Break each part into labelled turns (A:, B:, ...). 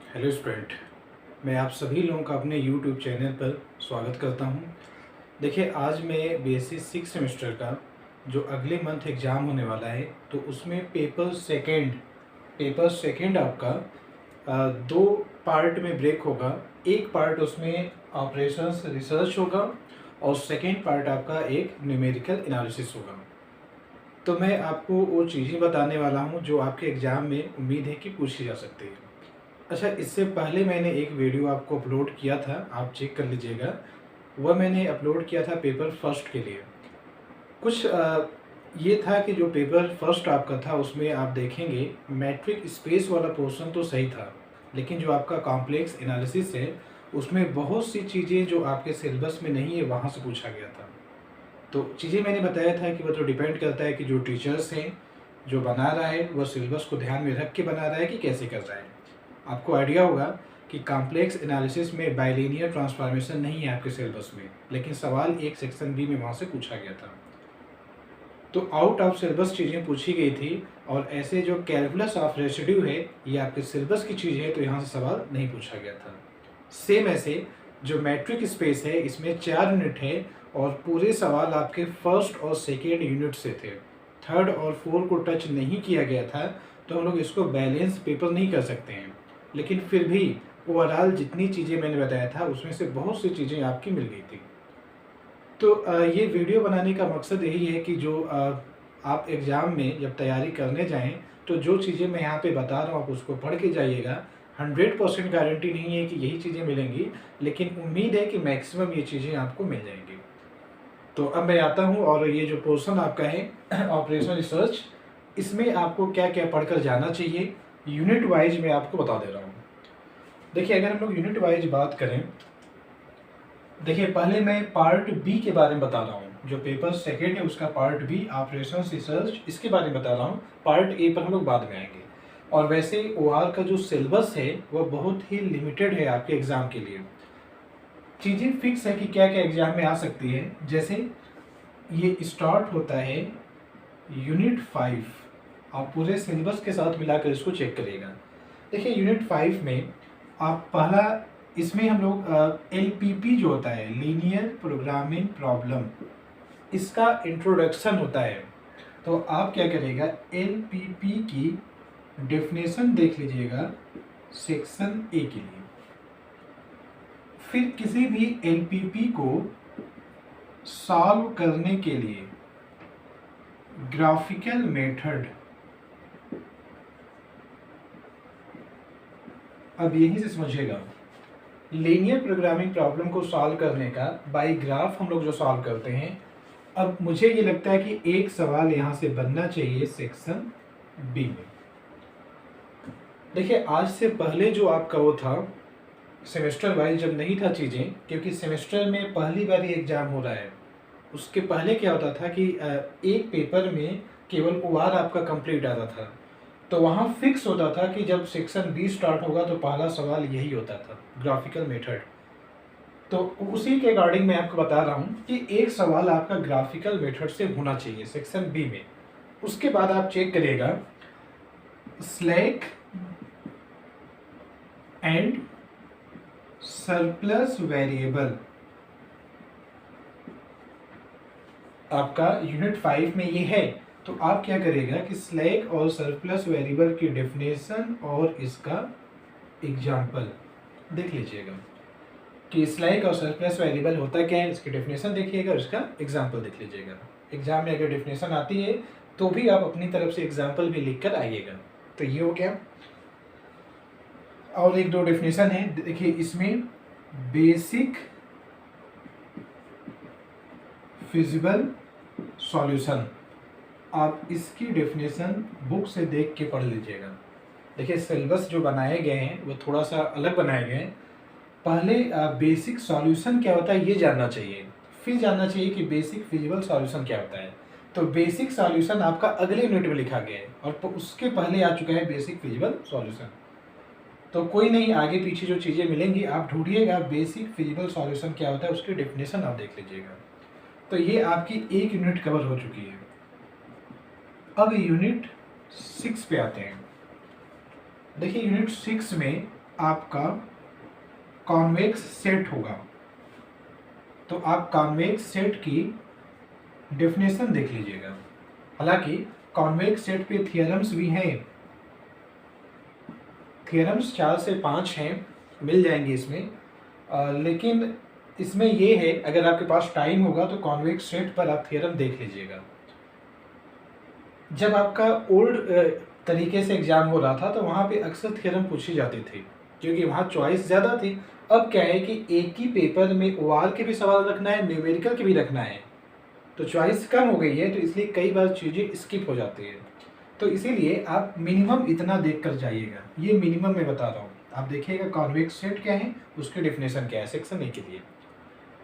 A: Hello student, मैं आप सभी लोगों का अपने यूट्यूब चैनल पर स्वागत करता हूं। देखिए, आज मैं बीएससी सिक्स सेमेस्टर का जो अगले मंथ एग्ज़ाम होने वाला है, तो उसमें पेपर सेकंड आपका दो पार्ट में ब्रेक होगा। एक पार्ट उसमें ऑपरेशंस रिसर्च होगा और सेकंड पार्ट आपका एक न्यूमेरिकल एनालिसिस होगा। तो मैं आपको वो चीज़ें बताने वाला हूँ जो आपके एग्ज़ाम में उम्मीद है कि पूछी जा सकती है। अच्छा, इससे पहले मैंने एक वीडियो आपको अपलोड किया था, आप चेक कर लीजिएगा। वह मैंने अपलोड किया था पेपर फर्स्ट के लिए। कुछ ये था कि जो पेपर फर्स्ट आपका था उसमें आप देखेंगे मैट्रिक स्पेस वाला पोर्शन तो सही था, लेकिन जो आपका कॉम्प्लेक्स एनालिसिस है उसमें बहुत सी चीज़ें जो आपके सिलेबस में नहीं है वहाँ से पूछा गया था। तो चीज़ें मैंने बताया था कि वो तो डिपेंड करता है कि जो टीचर्स हैं, जो बना रहा है, वह सिलेबस को ध्यान में रख के बना रहा है कि कैसे कर रहा है। आपको आइडिया होगा कि कॉम्प्लेक्स एनालिसिस में बाइलिनियर ट्रांसफॉर्मेशन नहीं है आपके सिलेबस में, लेकिन सवाल एक सेक्शन बी में वहाँ से पूछा गया था। तो आउट ऑफ सिलेबस चीज़ें पूछी गई थी, और ऐसे जो कैलकुलस ऑफ रेसिड्यू है ये आपके सिलेबस की चीज़ है, तो यहाँ से सवाल नहीं पूछा गया था। सेम ऐसे जो मैट्रिक स्पेस है इसमें 4 यूनिट है और पूरे सवाल आपके फर्स्ट और सेकेंड यूनिट से थे। थर्ड और फोर्थ को टच नहीं किया गया था, तो हम लोग इसको बैलेंस पेपर नहीं कर सकते हैं। लेकिन फिर भी ओवरऑल जितनी चीज़ें मैंने बताया था उसमें से बहुत सी चीज़ें आपकी मिल गई थी। तो ये वीडियो बनाने का मकसद यही है कि जो आप एग्ज़ाम में जब तैयारी करने जाएं, तो जो चीज़ें मैं यहाँ पे बता रहा हूँ आप उसको पढ़ के जाइएगा। 100% गारंटी नहीं है कि यही चीज़ें मिलेंगी, लेकिन उम्मीद है कि मैक्सिमम ये चीज़ें आपको मिल जाएंगी। तो अब मैं आता हूँ, और ये जो पोर्शन आपका है ऑपरेशन रिसर्च, इसमें आपको क्या क्या पढ़कर जाना चाहिए यूनिट वाइज मैं आपको बता दे रहा हूँ। देखिए, अगर हम लोग यूनिट वाइज बात करें, देखिए पहले मैं पार्ट बी के बारे में बता रहा हूँ। जो पेपर सेकेंड है उसका पार्ट बी ऑपरेशन रिसर्च, इसके बारे में बता रहा हूँ। पार्ट ए पर हम लोग बाद में आएंगे। और वैसे ओआर का जो सिलेबस है वह बहुत ही लिमिटेड है आपके एग्ज़ाम के लिए। चीज़ें फिक्स है कि क्या क्या एग्ज़ाम में आ सकती है। जैसे ये स्टार्ट होता है यूनिट 5, आप पूरे सिलेबस के साथ मिलाकर इसको चेक करिएगा। देखिए, यूनिट 5 में आप पहला, इसमें हम लोग एलपीपी जो होता है लीनियर प्रोग्रामिंग प्रॉब्लम, इसका इंट्रोडक्शन होता है। तो आप क्या करिएगा, एलपीपी की डेफिनेशन देख लीजिएगा सेक्शन ए के लिए। फिर किसी भी एलपीपी को सॉल्व करने के लिए ग्राफिकल मेथड, अब यहीं से समझिएगा, लीनियर प्रोग्रामिंग प्रॉब्लम को सॉल्व करने का बाय ग्राफ हम लोग जो सॉल्व करते हैं। अब मुझे ये लगता है कि एक सवाल यहाँ से बनना चाहिए सेक्शन बी में। देखिए, आज से पहले जो आपका वो था सेमेस्टर वाइज जब नहीं था चीज़ें, क्योंकि सेमेस्टर में पहली बार ही एग्ज़ाम हो रहा है, उसके पहले क्या होता था कि एक पेपर में केवल ओआर आपका कंप्लीट आता था। तो वहाँ फिक्स होता था कि जब सेक्शन बी स्टार्ट होगा तो पहला सवाल यही होता था, ग्राफिकल मेथड। तो उसी के अकॉर्डिंग मैं आपको बता रहा हूँ कि एक सवाल आपका ग्राफिकल मेथड से होना चाहिए सेक्शन बी में। उसके बाद आप चेक करिएगा स्लैक एंड सरप्लस वेरिएबल, आपका यूनिट 5 में ये है। तो आप क्या करेगा कि स्लैक और सरप्लस वेरिएबल की डेफिनेशन और इसका एग्जाम्पल देख लीजिएगा कि स्लैक और सरप्लस वेरिएबल होता क्या है, इसकी डेफिनेशन देखिएगा और इसका एग्जाम्पल देख लीजिएगा। एग्जाम में अगर डेफिनेशन आती है तो भी आप अपनी तरफ से एग्जाम्पल भी लिख कर आइएगा। तो ये हो गया। और एक दो डेफिनेशन है, देखिए इसमें बेसिक फिजिबल सॉल्यूशन, आप इसकी डेफिनेशन बुक से देख के पढ़ लीजिएगा। देखिए, सिलेबस जो बनाए गए हैं वो थोड़ा सा अलग बनाए गए हैं। पहले बेसिक सॉल्यूशन क्या होता है ये जानना चाहिए, फिर जानना चाहिए कि बेसिक फिजिबल सॉल्यूशन क्या होता है। तो बेसिक सॉल्यूशन आपका अगले यूनिट में लिखा गया है, और उसके पहले आ चुका है बेसिक फिजिबल सॉल्यूशन। तो कोई नहीं, आगे पीछे जो चीज़ें मिलेंगी आप ढूंढिएगा, बेसिक फिजिबल सॉल्यूशन क्या होता है उसकी डेफिनेशन आप देख लीजिएगा। तो ये आपकी एक यूनिट कवर हो चुकी है। अब यूनिट 6 पे आते हैं। देखिए, यूनिट 6 में आपका कॉन्वेक्स सेट होगा। तो आप कॉन्वेक्स सेट की डेफिनेशन देख लीजिएगा। हालांकि कॉन्वेक्स सेट पे थियरम्स भी हैं, थियरम्स 4 से 5 हैं, मिल जाएंगे इसमें। लेकिन इसमें ये है, अगर आपके पास टाइम होगा तो कॉन्वेक्स सेट पर आप थियरम देख लीजिएगा। जब आपका ओल्ड तरीके से एग्जाम हो रहा था तो वहाँ पे अक्सर थियरम पूछे जाते थे, क्योंकि वहाँ चॉइस ज़्यादा थी। अब क्या है कि एक ही पेपर में ओआर के भी सवाल रखना है, न्यूमेरिकल के भी रखना है, तो चॉइस कम हो गई है, तो इसलिए कई बार चीज़ें स्किप हो जाती है। तो इसीलिए आप मिनिमम इतना देख कर जाइएगा, ये मिनिमम मैं बता रहा हूँ। आप देखिएगा कॉन्वेक्स सेट क्या है, उसकी डेफिनेशन क्या है सेक्शन ए के लिए।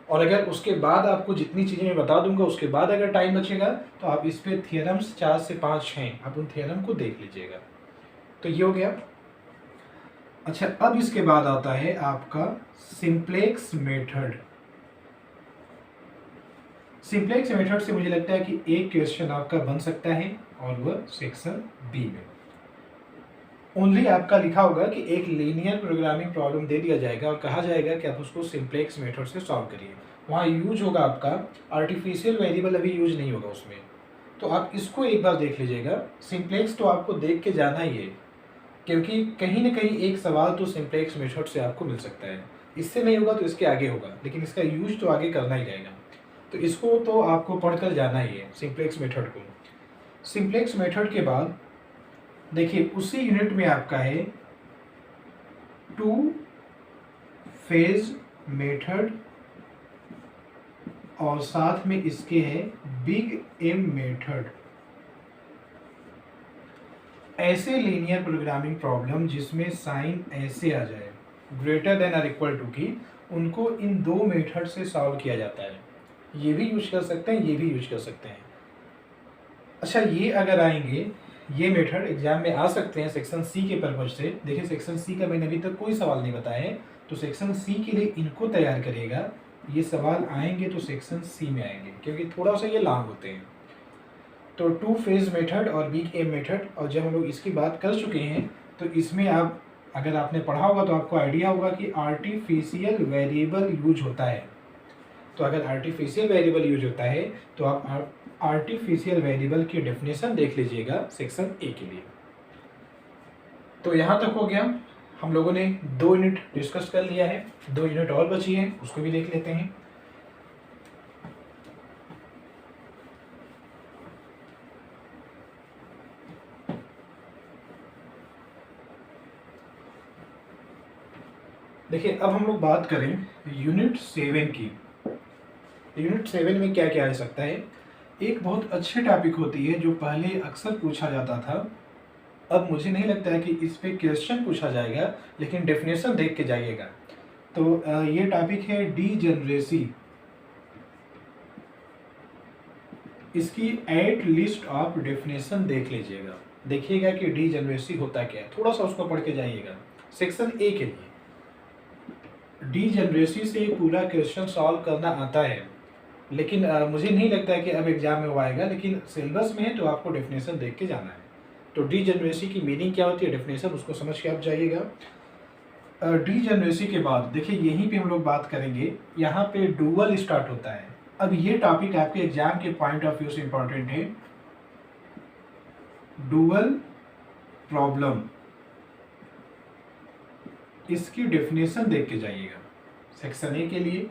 A: और अगर उसके बाद आपको जितनी चीज़ें मैं बता दूंगा उसके बाद अगर टाइम बचेगा तो आप इस पे थियरम्स 4 से 5 हैं, आप उन थियरम को देख लीजिएगा। तो ये हो गया। अच्छा, अब इसके बाद आता है आपका सिंप्लेक्स मेथड। सिंप्लेक्स मेथड से मुझे लगता है कि एक क्वेश्चन आपका बन सकता है, और वह सेक्शन बी में। ओनली आपका लिखा होगा कि एक लीनियर प्रोग्रामिंग प्रॉब्लम दे दिया जाएगा और कहा जाएगा कि आप उसको सिंप्लेक्स मेथड से सॉल्व करिए। वहाँ यूज होगा आपका आर्टिफिशियल वेरिएबल, अभी यूज नहीं होगा उसमें। तो आप इसको एक बार देख लीजिएगा। सिंप्लेक्स तो आपको देख के जाना ही है, क्योंकि कहीं ना कहीं एक सवाल तो सिंप्लेक्स मेथड से आपको मिल सकता है। इससे नहीं होगा तो इसके आगे होगा, लेकिन इसका यूज तो आगे करना ही रहेगा। तो इसको तो आपको पढ़कर जाना ही है, सिंप्लेक्स मेथड को। सिंप्लेक्स मेथड के बाद देखिए उसी यूनिट में आपका है टू फेज मेथड, और साथ में इसके है बिग एम मेथड। ऐसे लीनियर प्रोग्रामिंग प्रॉब्लम जिसमें साइन ऐसे आ जाए ग्रेटर देन और इक्वल टू की, उनको इन दो मेथड से सॉल्व किया जाता है। ये भी यूज कर सकते हैं, ये भी यूज कर सकते हैं। अच्छा, ये अगर आएंगे, ये मेथड एग्जाम में आ सकते हैं सेक्शन सी के पर्पज से। देखिए सेक्शन सी का मैंने अभी तक कोई सवाल नहीं बताया है, तो सेक्शन सी के लिए इनको तैयार करिएगा। ये सवाल आएंगे तो सेक्शन सी में आएंगे, क्योंकि थोड़ा सा ये लॉन्ग होते हैं। तो टू फेज मेथड और बिग एम मेथड, और जब हम लोग इसकी बात कर चुके हैं तो इसमें आप अगर आपने पढ़ा होगा तो आपको आइडिया होगा कि आर्टिफिशियल वेरिएबल यूज होता है। तो अगर आर्टिफिशियल वेरिएबल यूज होता है तो आप आर्टिफिशियल वेरिएबल की डेफिनेशन देख लीजिएगा सेक्शन ए के लिए। तो यहाँ तक हो गया। हम लोगों ने 2 यूनिट डिस्कस कर लिया है, 2 यूनिट और बची है, उसको भी देख लेते हैं। देखिए अब हम लोग बात करें यूनिट 7 की। यूनिट 7 में क्या क्या आ सकता है। एक बहुत अच्छी टॉपिक होती है जो पहले अक्सर पूछा जाता था, अब मुझे नहीं लगता है कि इस पे क्वेश्चन पूछा जाएगा, लेकिन डेफिनेशन देख के जाइएगा। तो ये टॉपिक है डीजेनरेसी। इसकी एट लिस्ट ऑफ डेफिनेशन देख लीजिएगा, देखिएगा कि डीजेनरेसी होता क्या है, थोड़ा सा उसको पढ़ के जाइएगा सेक्शन ए के लिए। डीजेनरेसी से पूरा क्वेश्चन सॉल्व करना आता है, लेकिन मुझे नहीं लगता है कि अब एग्जाम में वो आएगा, लेकिन सिलेबस में है तो आपको डेफिनेशन देख के जाना है। तो डीजेनरेसी की मीनिंग क्या होती है, डेफिनेशन उसको समझ के आप जाइएगा। डीजेनरेसी के बाद देखिए यहीं पे हम लोग बात करेंगे, यहाँ पे डुअल स्टार्ट होता है। अब ये टॉपिक आपके एग्जाम के पॉइंट ऑफ व्यू से इंपॉर्टेंट है। डुअल प्रॉब्लम, इसकी डेफिनेशन देख के जाइएगा सेक्शन ए के लिए।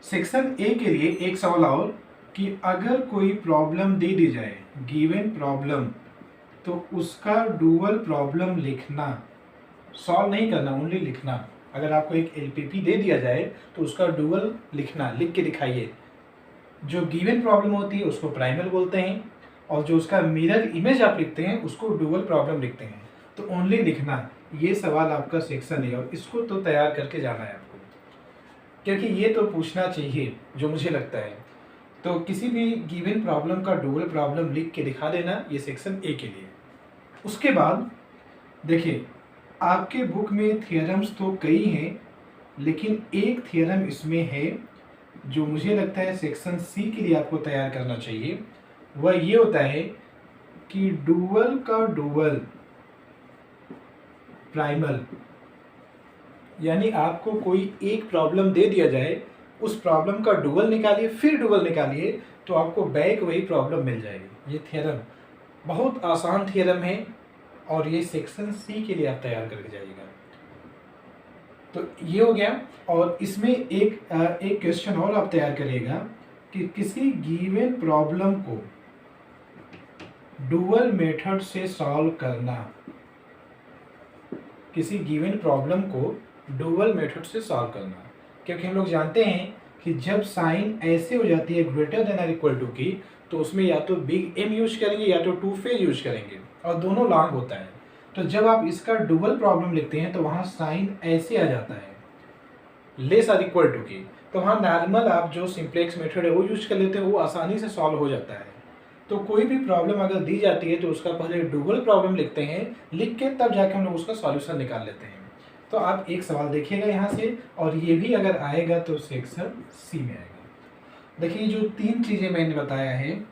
A: सेक्शन ए के लिए एक सवाल और कि अगर कोई प्रॉब्लम दे दी जाए, गिवन प्रॉब्लम, तो उसका डुअल प्रॉब्लम लिखना, सॉल्व नहीं करना, ओनली लिखना। अगर आपको एक एलपीपी दे दिया जाए तो उसका डुअल लिखना, लिख के दिखाइए। जो गिवन प्रॉब्लम होती है उसको प्राइमल बोलते हैं, और जो उसका मिरर इमेज आप लिखते हैं उसको डुअल प्रॉब्लम लिखते हैं। तो ओनली लिखना, ये सवाल आपका सेक्शन है, और इसको तो तैयार करके जाना है आपको, क्योंकि ये तो पूछना चाहिए जो मुझे लगता है। तो किसी भी गिवन प्रॉब्लम का डुअल प्रॉब्लम लिख के दिखा देना, ये सेक्शन ए के लिए। उसके बाद देखिए आपके बुक में थियरम्स तो कई हैं, लेकिन एक थियरम इसमें है जो मुझे लगता है सेक्शन सी के लिए आपको तैयार करना चाहिए। वह ये होता है कि डुअल का डुअल प्राइमल, यानी आपको कोई एक प्रॉब्लम दे दिया जाए, उस प्रॉब्लम का डुअल निकालिए, फिर डुअल निकालिए, तो आपको बैक वही प्रॉब्लम मिल जाएगी। ये थ्योरम बहुत आसान थ्योरम है और ये सेक्शन सी के लिए आप तैयार करके जाइएगा। तो ये हो गया। और इसमें एक क्वेश्चन और आप तैयार करिएगा कि किसी गिवन प्रॉब्लम को डुअल मेथड से सॉल्व करना, किसी गिवन प्रॉब्लम को डुअल मेथड से सॉल्व करना, क्योंकि हम लोग जानते हैं कि जब साइन ऐसे हो जाती है ग्रेटर देन और इक्वल टू की, तो उसमें या तो बिग एम यूज करेंगे या तो टू फेज यूज करेंगे, और दोनों लॉन्ग होता है। तो जब आप इसका डुअल प्रॉब्लम लिखते हैं तो वहाँ साइन ऐसे आ जाता है लेस और इक्वल टू की, तो वहाँ नॉर्मल आप जो सिंप्लेक्स मेथड है वो यूज कर लेते हैं, वो आसानी से सॉल्व हो जाता है। तो कोई भी प्रॉब्लम अगर दी जाती है तो उसका पहले डुअल प्रॉब्लम लिखते हैं, लिख के तब जाके हम लोग उसका सॉल्यूशन निकाल लेते हैं। तो आप एक सवाल देखिएगा यहाँ से, और ये भी अगर आएगा तो सेक्शन सी में आएगा। देखिए जो 3 चीज़ें मैंने बताया है,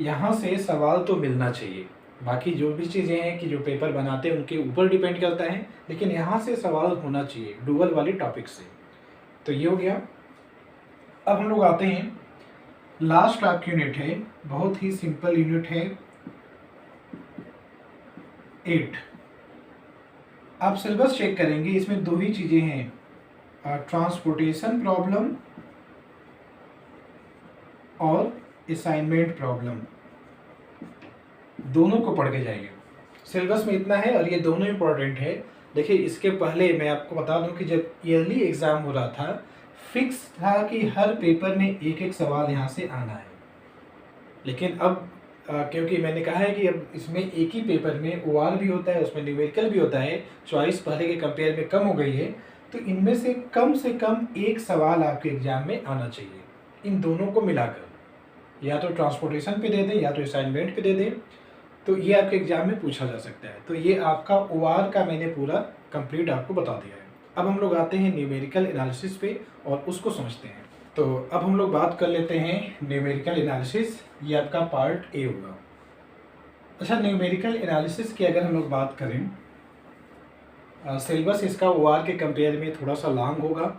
A: यहाँ से सवाल तो मिलना चाहिए। बाकी जो भी चीज़ें हैं कि जो पेपर बनाते हैं उनके ऊपर डिपेंड करता है, लेकिन यहाँ से सवाल होना चाहिए डुअल वाली टॉपिक से। तो ये हो गया। अब हम लोग आते हैं, लास्ट आपकी यूनिट है, बहुत ही सिंपल यूनिट है 8। आप सिलेबस चेक करेंगे, इसमें 2 ही चीज़ें हैं, ट्रांसपोर्टेशन प्रॉब्लम और असाइनमेंट प्रॉब्लम, दोनों को पढ़ के जाइए। सिलेबस में इतना है और ये दोनों इम्पोर्टेंट है। देखिए इसके पहले मैं आपको बता दूं कि जब ईयरली एग्ज़ाम हो रहा था, फिक्स था कि हर पेपर में एक एक सवाल यहाँ से आना है, लेकिन अब क्योंकि मैंने कहा है कि अब इसमें एक ही पेपर में ओआर भी होता है, उसमें न्यूमेरिकल भी होता है, चॉइस पहले के कंपेयर में कम हो गई है, तो इनमें से कम एक सवाल आपके एग्जाम में आना चाहिए, इन दोनों को मिलाकर, या तो ट्रांसपोर्टेशन पे दे दें या तो असाइनमेंट पे दे दें, तो ये आपके एग्जाम में पूछा जा सकता है। तो ये आपका ओआर का मैंने पूरा कंप्लीट आपको बता दिया है। अब हम लोग आते हैं न्यूमेरिकल एनालिसिस पे और उसको समझते हैं। तो अब हम लोग बात कर लेते हैं न्यूमेरिकल एनालिसिस, ये आपका पार्ट ए होगा। अच्छा, न्यूमेरिकल एनालिसिस की अगर हम लोग बात करें, सिलेबस इसका ओआर के कंपेयर में थोड़ा सा लॉन्ग होगा।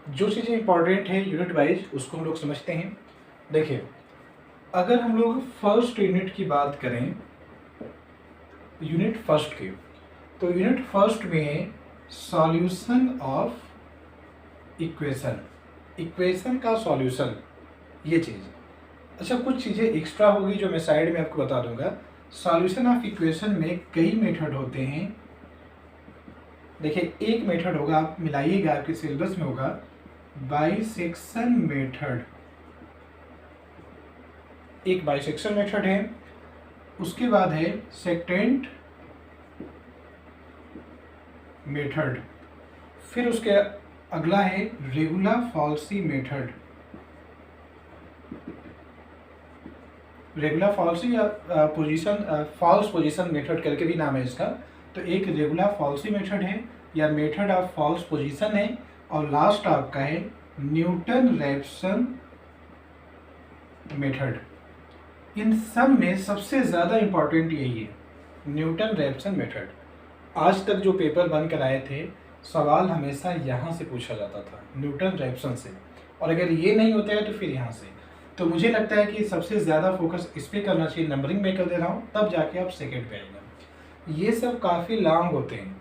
A: जो चीज़ें इंपॉर्टेंट है यूनिट वाइज उसको हम लोग समझते हैं। देखिए अगर हम लोग फर्स्ट यूनिट की बात करें, यूनिट फर्स्ट की, तो यूनिट फर्स्ट में सॉल्यूशन ऑफ इक्वेशन, इक्वेशन का सॉल्यूशन, ये चीज़। अच्छा, कुछ चीज़ें एक्स्ट्रा होगी जो मैं साइड में आपको बता दूंगा। सॉल्यूशन ऑफ इक्वेशन में कई मेथड होते हैं। देखिए एक मेथड होगा, आप मिलाइएगा, आपके सिलेबस में होगा बाइसेक्शन मेथड, एक बाइसेक्शन मेथड है। उसके बाद है सेकेंड मेथड, फिर उसके अगला है regular falsies method, regular falsies या पोजीशन फॉल्स पोजीशन मेथड करके भी नाम है इसका। तो एक रेगुलर फॉल्सी मेथड है या मेथड ऑफ फॉल्स पोजीशन है, और लास्ट आपका है न्यूटन रैप्सन मेथड। इन सब में सबसे ज़्यादा इम्पॉर्टेंट यही है, न्यूटन रैप्सन मेथड। आज तक जो पेपर बन कर आए थे, सवाल हमेशा यहाँ से पूछा जाता था, न्यूटन रैप्सन से, और अगर ये नहीं होता है तो फिर यहाँ से। तो मुझे लगता है कि सबसे ज़्यादा फोकस इस पर करना चाहिए, नंबरिंग में कर दे रहा हूँ, तब जाके आप सेकेंड पे आएगा। ये सब काफ़ी लॉन्ग होते हैं,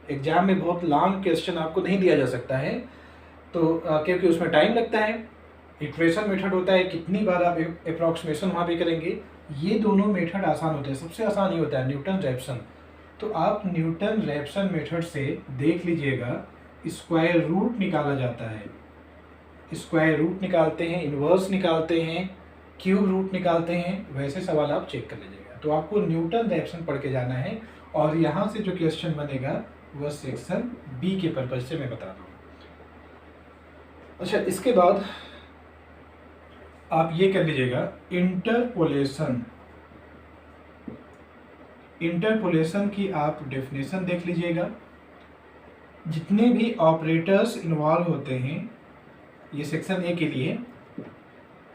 A: एग्जाम में बहुत लॉन्ग क्वेश्चन आपको नहीं दिया जा सकता है, तो क्योंकि उसमें टाइम लगता है। इक्वेशन मेथड होता है, कितनी बार आप अप्रॉक्सीमेशन वहाँ पे करेंगे। ये दोनों मेथड आसान होते हैं, सबसे आसान ये होता है न्यूटन रैप्सन। तो आप न्यूटन रैप्सन मेथड से देख लीजिएगा, स्क्वायर रूट निकाला जाता है, स्क्वायर रूट निकालते हैं, इन्वर्स निकालते हैं, क्यूब रूट निकालते हैं, वैसे सवाल आप चेक कर लीजिएगा। तो आपको न्यूटन रैप्सन पढ़ के जाना है, और यहाँ से जो क्वेश्चन बनेगा वह सेक्शन बी के पर्पज से मैं बता रहा हूँ। अच्छा, इसके बाद आप ये कर लीजिएगा इंटरपोलेशन, इंटरपोलेशन की आप डेफिनेशन देख लीजिएगा। जितने भी ऑपरेटर्स इन्वॉल्व होते हैं, ये सेक्शन ए के लिए,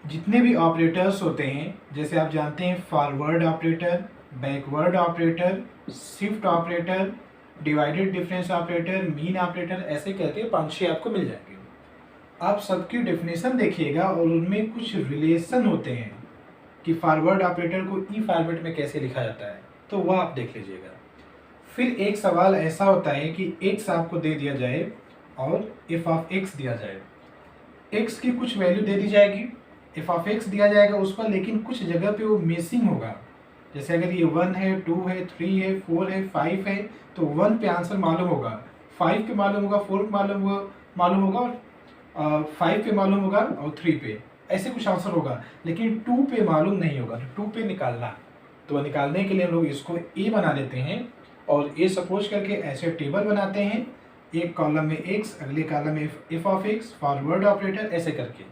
A: जितने भी ऑपरेटर्स होते हैं, जैसे आप जानते हैं forward operator, backward operator, shift operator, divided difference operator, mean operator, ऐसे करके 5-6 आपको मिल जाएंगे। आप सबकी डेफिनेशन देखिएगा और उनमें कुछ रिलेशन होते हैं कि फॉरवर्ड ऑपरेटर को ई फॉर्मेट में कैसे लिखा जाता है, तो वह आप देख लीजिएगा। फिर एक सवाल ऐसा होता है कि x आपको दे दिया जाए और f ऑफ x दिया जाए। x की कुछ वैल्यू दे दी जाएगी, f ऑफ x दिया जाएगा उस पर, लेकिन कुछ जगह पे वो मिसिंग होगा। जैसे अगर ये 1 है, 2 है, 3 है, 4 है, 5 है, तो 1 पे आंसर मालूम होगा, 5 पे मालूम होगा, 4 पे मालूम होगा और 5 पे मालूम होगा और 3 पे, ऐसे कुछ आंसर होगा। लेकिन 2 पे मालूम नहीं होगा, तो 2 पे निकालना, तो निकालने के लिए हम लोग इसको ए बना देते हैं और ए सपोज करके ऐसे टेबल बनाते हैं, एक कॉलम में x, अगले कॉलम में f of x, forward operator, ऐसे करके।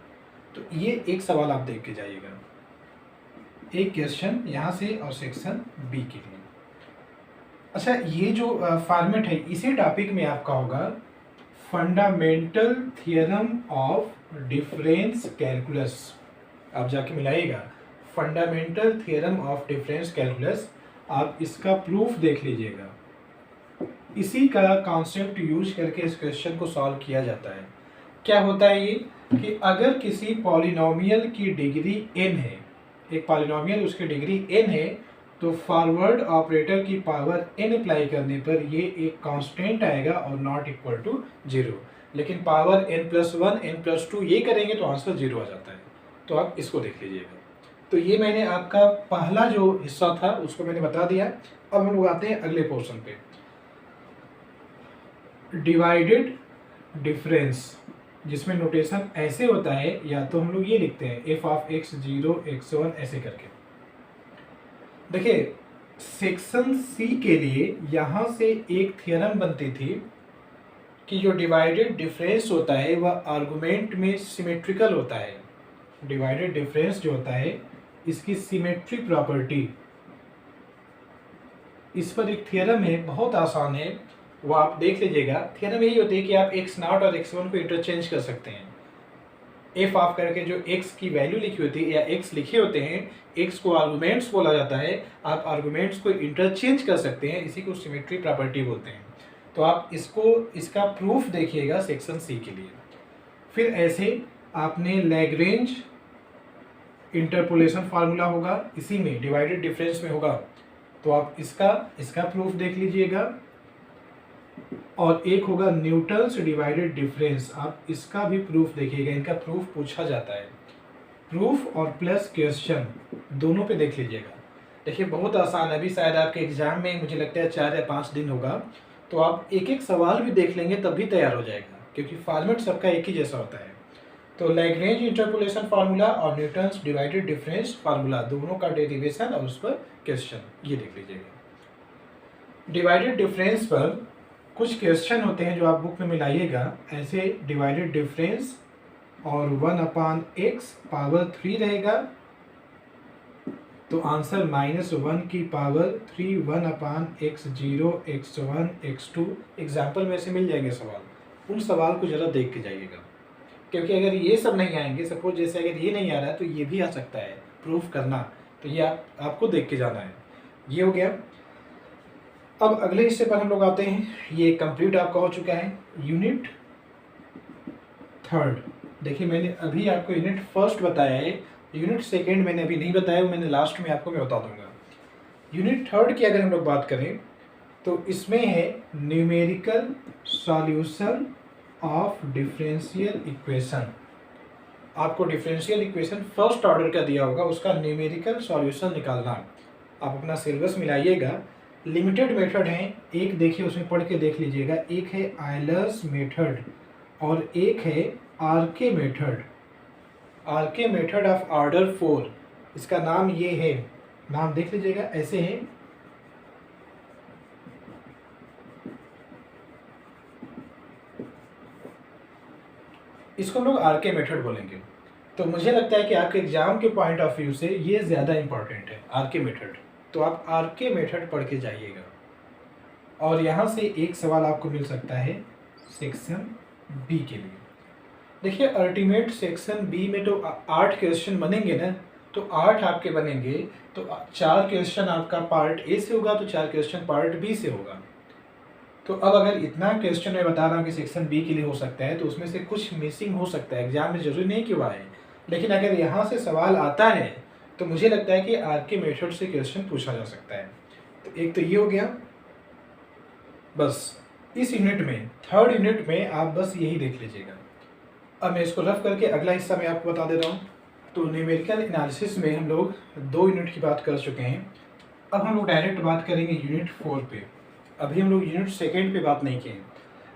A: तो ये एक सवाल आप देख के जाइएगा, एक क्वेश्चन यहाँ से और सेक्शन बी के लिए। अच्छा, ये जो फॉर्मेट है इसी टॉपिक में आपका होगा fundamental theorem of difference calculus. आप जाके मिलाइएगा, fundamental theorem of difference calculus, आप इसका प्रूफ देख लीजिएगा। इसी का कॉन्सेप्ट यूज करके इस क्वेश्चन को सॉल्व किया जाता है। क्या होता है ये कि अगर किसी पॉलिनोमियल की डिग्री n है, एक पॉलिनोमियल उसकी डिग्री n है, तो फॉरवर्ड ऑपरेटर की पावर n अप्लाई करने पर ये एक कांस्टेंट आएगा और नॉट इक्वल टू 0। लेकिन पावर n+1, n+2 ये करेंगे तो आंसर 0 आ जाता है। तो आप इसको देख लीजिएगा। तो ये मैंने आपका पहला जो हिस्सा था उसको मैंने बता दिया। अब हम लोग आते हैं अगले पोर्शन पे, डिवाइडेड डिफरेंस, जिसमें नोटेशन ऐसे होता है, या तो हम लोग ये लिखते हैं f ऑफ x 0 x1 ऐसे करके। देखिए सेक्शन सी के लिए यहाँ से एक थियरम बनती थी कि जो डिवाइडेड डिफरेंस होता है वह आर्गुमेंट में सिमेट्रिकल होता है। डिवाइडेड डिफरेंस जो होता है इसकी सिमेट्री प्रॉपर्टी, इस पर एक थियरम है, बहुत आसान है, वो आप देख लीजिएगा। थियरम यही होती है कि आप x0 और x1 को इंटरचेंज कर सकते हैं। f ऑफ करके जो x की वैल्यू लिखी होती है या x लिखे होते हैं, x को आर्गुमेंट्स बोला जाता है, आप आर्गुमेंट्स को इंटरचेंज कर सकते हैं, इसी को सिमेट्री प्रॉपर्टी बोलते हैं। तो आप इसका प्रूफ देखिएगा सेक्शन सी के लिए। फिर ऐसे आपने लैग्रेंज इंटरपोलेशन फार्मूला होगा, इसी में डिवाइडेड डिफरेंस में होगा, तो आप इसका प्रूफ देख लीजिएगा। और एक होगा न्यूटन्स डिवाइडेड डिफरेंस, आप इसका भी प्रूफ देखिएगा, इनका प्रूफ पूछा जाता है। प्रूफ और प्लस क्वेश्चन दोनों पे देख लीजिएगा। देखिए बहुत आसान है, अभी शायद आपके एग्जाम में मुझे लगता है 4 या 5 दिन होगा, तो आप एक एक सवाल भी देख लेंगे तब भी तैयार हो जाएगा, क्योंकि फॉर्मेट सबका एक ही जैसा होता है। तो लैग्रेंज इंटरपोलेशन फार्मूला और न्यूटन्स डिवाइडेड डिफरेंस फार्मूला, दोनों का डेरिवेशन और उस पर क्वेश्चन, ये देख लीजिएगा। डिवाइडेड डिफरेंस पर कुछ क्वेश्चन होते हैं जो आप बुक में मिलाइएगा, ऐसे डिवाइडेड डिफरेंस और 1/x पावर 3 रहेगा, तो आंसर -1 की power 3 1/x 0 x1 x2 example में से मिल जाएंगे सवाल। उन सवाल को ज़रा देख के जाइएगा, क्योंकि अगर ये सब नहीं आएंगे, सपोज जैसे अगर ये नहीं आ रहा है तो ये भी आ सकता है प्रूफ करना, तो ये आपको देख के जाना है। ये हो गया। अब अगले हिस्से पर हम लोग आते हैं, ये कंप्लीट आपका हो चुका है यूनिट 3। देखिए मैंने अभी आपको यूनिट 1 बताया है, यूनिट 2 मैंने अभी नहीं बताया, वो मैंने लास्ट में आपको मैं बता दूंगा। यूनिट 3 की अगर हम लोग बात करें तो इसमें है numerical solution of differential equation. आपको डिफरेंशियल इक्वेशन फर्स्ट ऑर्डर का दिया होगा, उसका न्यूमेरिकल सॉल्यूशन निकालना। आप अपना सिलेबस मिलाइएगा। लिमिटेड मेथड हैं, एक देखिए उसमें पढ़ के देख लीजिएगा, एक है आयलर्स मेथड और एक है RK method. RK method of order 4, इसका नाम ये है, नाम देख लीजिएगा, ऐसे है। इसको हम लोग आरके मेथड बोलेंगे। तो मुझे लगता है कि आपके एग्जाम के पॉइंट ऑफ व्यू से ये ज़्यादा इंपॉर्टेंट है आरके मेथड, तो आप आरके मेथड पढ़ के जाइएगा। और यहाँ से एक सवाल आपको मिल सकता है सेक्शन बी के लिए। देखिए अल्टीमेट सेक्शन बी में तो 8 क्वेश्चन बनेंगे ना, तो 8 आपके बनेंगे, तो 4 क्वेश्चन आपका पार्ट ए से होगा, तो 4 क्वेश्चन पार्ट बी से होगा। तो अब अगर इतना क्वेश्चन मैं बता रहा हूँ कि सेक्शन बी के लिए हो सकता है, तो उसमें से कुछ मिसिंग हो सकता है, एग्जाम में जरूरी नहीं कि वो आए, लेकिन अगर यहाँ से सवाल आता है तो मुझे लगता है कि आर के मेथड से क्वेश्चन पूछा जा सकता है। तो एक तो ये हो गया। बस इस यूनिट में, थर्ड यूनिट में आप बस यही देख लीजिएगा। अब मैं इसको रफ करके अगला हिस्सा मैं आपको बता दे रहा हूँ। तो न्यूमेरिकल एनालिसिस में हम लोग 2 यूनिट की बात कर चुके हैं। अब हम लोग डायरेक्ट बात करेंगे यूनिट 4 पे। अभी हम लोग यूनिट 2 पे बात नहीं किए।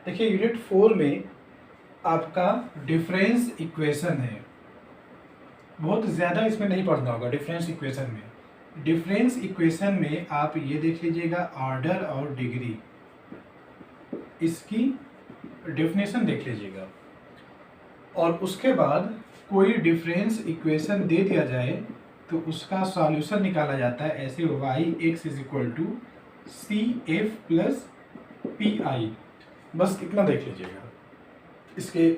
A: देखिए यूनिट 4 में आपका डिफरेंस इक्वेशन है, बहुत ज़्यादा इसमें नहीं पढ़ना होगा। डिफरेंस इक्वेशन में आप ये देख लीजिएगा, ऑर्डर और डिग्री, इसकी डेफिनेशन देख लीजिएगा। और उसके बाद कोई डिफरेंस इक्वेशन दे दिया जाए तो उसका सॉल्यूशन निकाला जाता है ऐसे, y(x = cf + pi। बस इतना देख लीजिएगा। इसके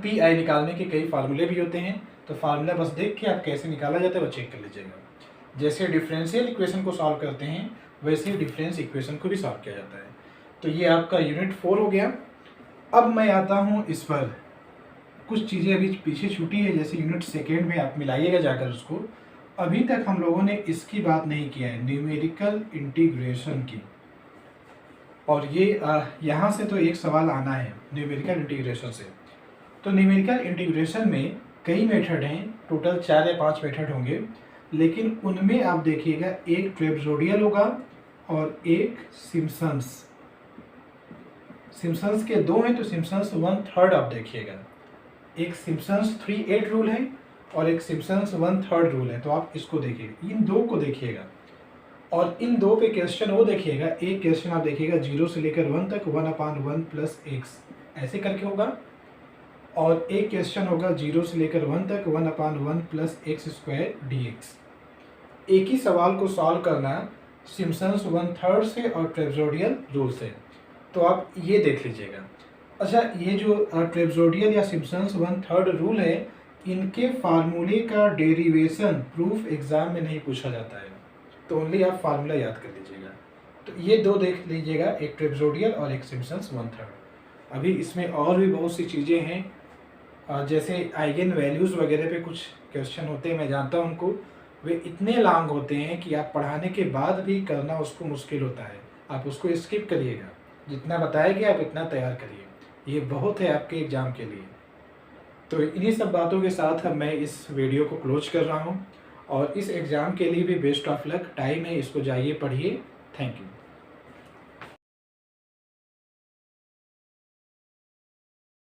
A: pi निकालने के कई फार्मूले भी होते हैं, तो फार्मूला बस देख के आप कैसे निकाला जाता है वो चेक कर लीजिएगा। जैसे डिफरेंशियल इक्वेशन को सॉल्व करते हैं वैसे ही डिफरेंस इक्वेशन को भी सॉल्व किया जाता है। तो ये आपका यूनिट 4 हो गया। अब मैं आता हूँ इस पर, कुछ चीज़ें अभी पीछे छूटी है, जैसे यूनिट 2 में आप मिलाइएगा जाकर उसको। अभी तक हम लोगों ने इसकी बात नहीं किया है, न्यूमेरिकल इंटीग्रेशन की। और ये यहाँ से तो एक सवाल आना है न्यूमेरिकल इंटीग्रेशन से। तो न्यूमेरिकल इंटीग्रेशन में कई मेथड हैं, टोटल 4 या 5 मेथड होंगे, लेकिन उनमें आप देखिएगा एक ट्रेपजोडियल होगा और एक सिम्पसन्स के 2 हैं, तो सिम्पसन्स 1/3 आप देखिएगा। एक सिम्पसन्स 3/8 रूल है और एक सिम्पसन्स 1/3 रूल है। तो आप इसको देखिएगा, इन 2 को देखिएगा, और इन 2 पे क्वेश्चन वो देखिएगा। एक क्वेश्चन आप देखिएगा 0 से लेकर 1 तक 1/1 + x ऐसे करके होगा, और एक क्वेश्चन होगा 0 से लेकर 1 तक 1/1 + x² dx। एक ही सवाल को सॉल्व करना सिम्पसन्स 1/3 से और ट्रेपजोडियल रूल से। तो आप ये देख लीजिएगा। अच्छा, ये जो ट्रेपजोडियल या सिम्पसन्स 1/3 रूल है, इनके फार्मूले का डेरिवेशन प्रूफ एग्जाम में नहीं पूछा जाता है, तो ओनली आप फार्मूला याद कर लीजिएगा। तो ये 2 देख लीजिएगा, एक ट्रेपजोडियल और एक सिम्पसन्स 1/3। अभी इसमें और भी बहुत सी चीज़ें हैं, जैसे आइगन वैल्यूज़ वगैरह पे कुछ क्वेश्चन होते हैं, मैं जानता हूँ उनको। वे इतने लॉन्ग होते हैं कि आप पढ़ाने के बाद भी करना उसको मुश्किल होता है। आप उसको स्किप करिएगा, जितना बताया गया आप इतना तैयार करिए, ये बहुत है आपके एग्ज़ाम के लिए। तो इन्हीं सब बातों के साथ मैं इस वीडियो को क्लोज कर रहा हूँ, और इस एग्ज़ाम के लिए भी बेस्ट ऑफ लक। टाइम है, इसको जाइए पढ़िए। Thank you.